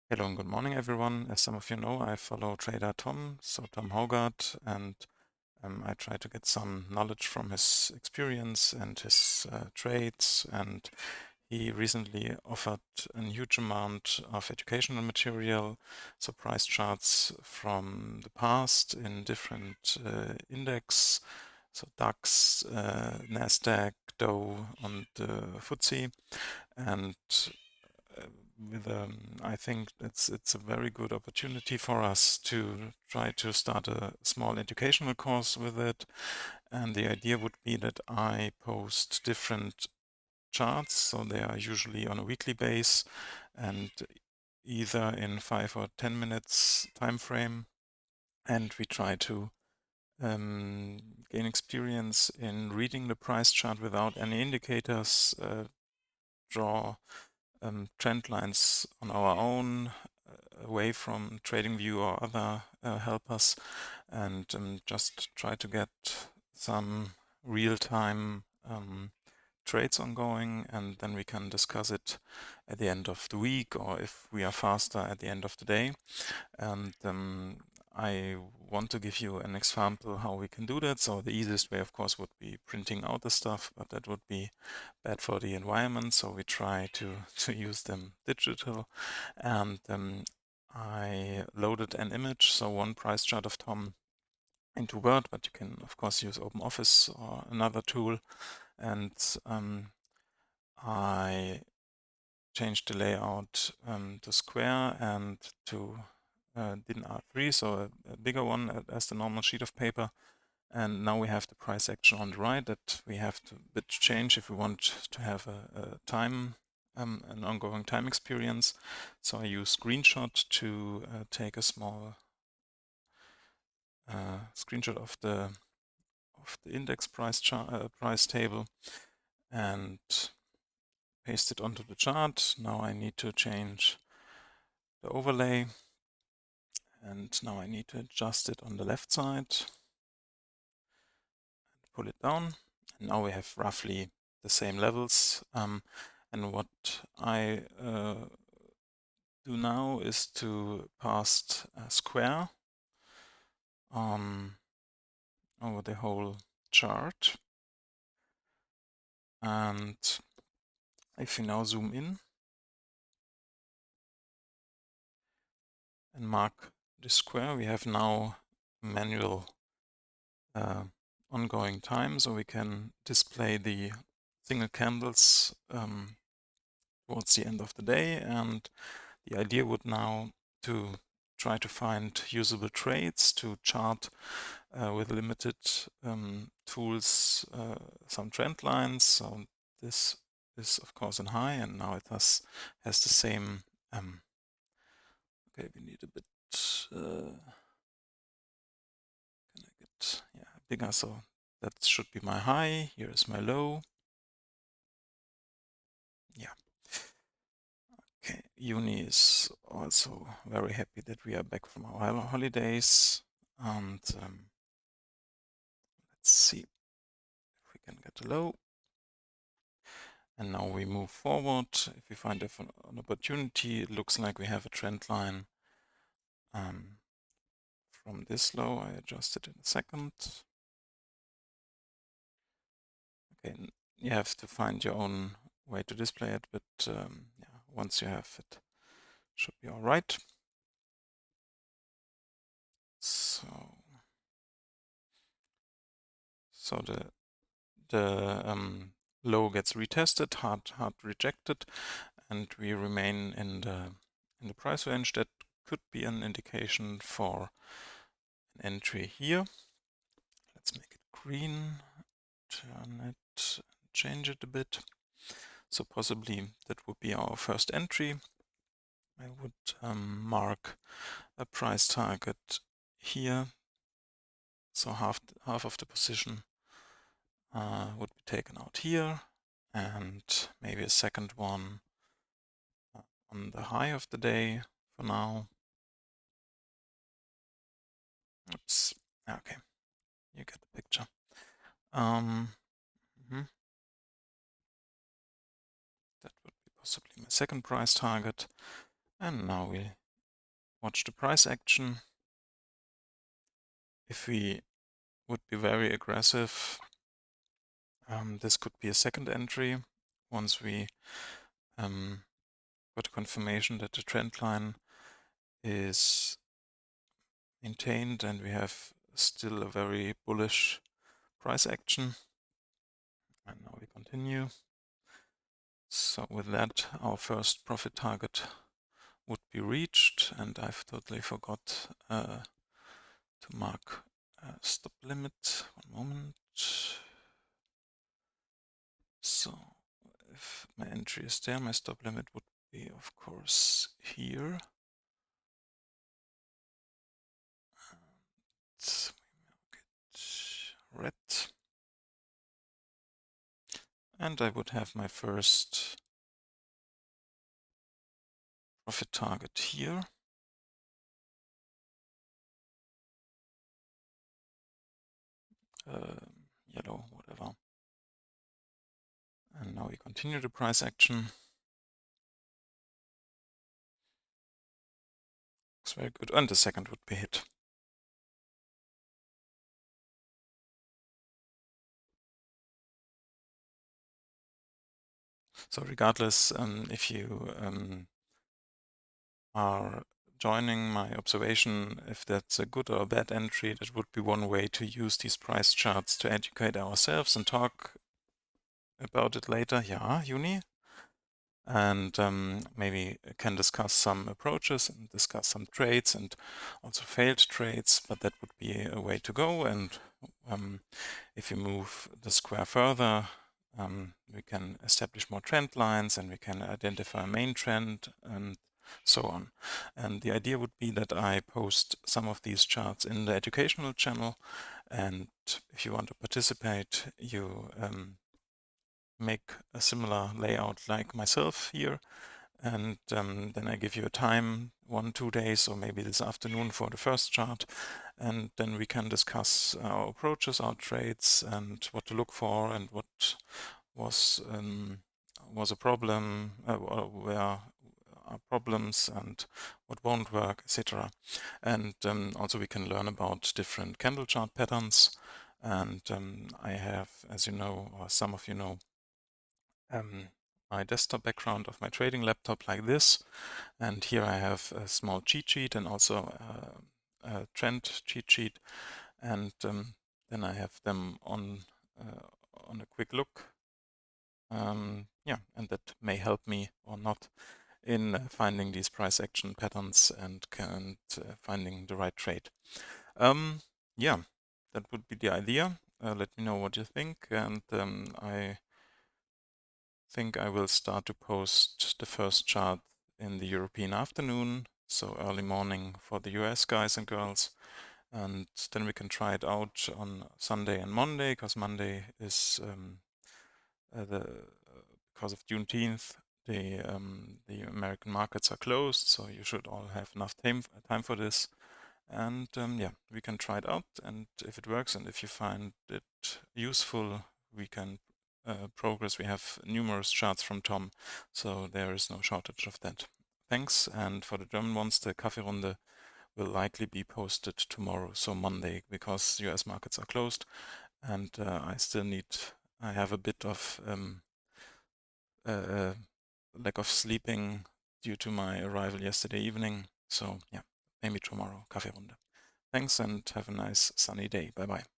Hello and good morning, everyone. As some of you know, I follow trader Tom, so Tom Hogarth, and I try to get some knowledge from his experience and his trades. And he recently offered a huge amount of educational material, so price charts from the past in different index, so DAX, Nasdaq, Dow, and FTSE, and with I think it's a very good opportunity for us to try to start a small educational course with it. And the idea would be that I post different charts, so they are usually on a weekly base and either in 5 or 10 minutes time frame, and we try to gain experience in reading the price chart without any indicators, draw trend lines on our own, away from TradingView or other helpers, and just try to get some real-time trades ongoing, and then we can discuss it at the end of the week, or if we are faster, at the end of the day. And I want to give you an example how we can do that. So the easiest way, of course, would be printing out the stuff, but that would be bad for the environment. So we try to use them digital. And I loaded an image, so one price chart of Tom into Word, but you can, of course, use OpenOffice or another tool. And I changed the layout to square and to DIN R3, so a bigger one as the normal sheet of paper. And now we have the price action on the right that we have to bit change if we want to have a time, an ongoing time experience. So I use screenshot to take a small screenshot of the index price price table and paste it onto the chart. Now I need to change the overlay, and now I need to adjust it on the left side, pull it down, and now we have roughly the same levels. And what I do now is to pass a square over the whole chart. And if we now zoom in and mark the square, we have now manual ongoing time, so we can display the single candles towards the end of the day. And the idea would now to try to find usable trades to chart with limited tools some trend lines. So this is of course in high, and now it has the same. Okay, we need a bit. Can I get bigger? So that should be my high. Here is my low. Yeah. Okay, Uni is also very happy that we are back from our holidays, and let's see if we can get a low. And now we move forward. If we find an opportunity, it looks like we have a trend line from this low. I adjust it in a second. Okay, you have to find your own way to display it, but yeah, once you have it, should be all right. So the low gets retested, hard rejected, and we remain in the price range. That could be an indication for an entry here. Let's make it green, turn it, change it a bit. So possibly that would be our first entry. I would mark a price target here. So half of the position would be taken out here, and maybe a second one on the high of the day for now. Oops. Okay, you get the picture. That would be possibly my second price target. And now we watch the price action. If we would be very aggressive, this could be a second entry once we got a confirmation that the trend line is maintained and we have still a very bullish price action. And now we continue. So with that, our first profit target would be reached, and I've totally forgot to mark a stop limit. One moment. So if my entry is there, my stop limit would be, of course, here. And we make it red. And I would have my first profit target here. Yellow, whatever. And now we continue the price action. Looks very good. And the second would be hit. So regardless, if you are joining my observation, if that's a good or a bad entry, that would be one way to use these price charts to educate ourselves and talk about it later. Yeah, Uni. And maybe can discuss some approaches and discuss some trades and also failed trades, but that would be a way to go. And if you move the square further, we can establish more trend lines and we can identify a main trend and so on. And the idea would be that I post some of these charts in the educational channel, and if you want to participate, you make a similar layout like myself here, and then I give you a time, 1-2 days, or maybe this afternoon for the first chart, and then we can discuss our approaches, our trades, and what to look for, and what was a problem, where are problems, and what won't work, etc. And also we can learn about different candle chart patterns. And I have, as you know, or some of you know, my desktop background of my trading laptop like this, and here I have a small cheat sheet and also a trend cheat sheet, and then I have them on a quick look. Yeah, and that may help me or not in finding these price action patterns and finding the right trade. Yeah, that would be the idea. Let me know what you think, and I think I will start to post the first chart in the European afternoon, so early morning for the US guys and girls, and then we can try it out on Sunday and Monday, because Monday is because of Juneteenth, the American markets are closed, so you should all have enough time for this. And yeah, we can try it out, and if it works and if you find it useful, we can progress. We have numerous charts from Tom, so there is no shortage of that. Thanks, and for the German ones, the Kaffeerunde will likely be posted tomorrow, so Monday, because US markets are closed, and I have a bit of lack of sleeping due to my arrival yesterday evening, so yeah, maybe tomorrow, Kaffeerunde. Thanks and have a nice sunny day. Bye bye.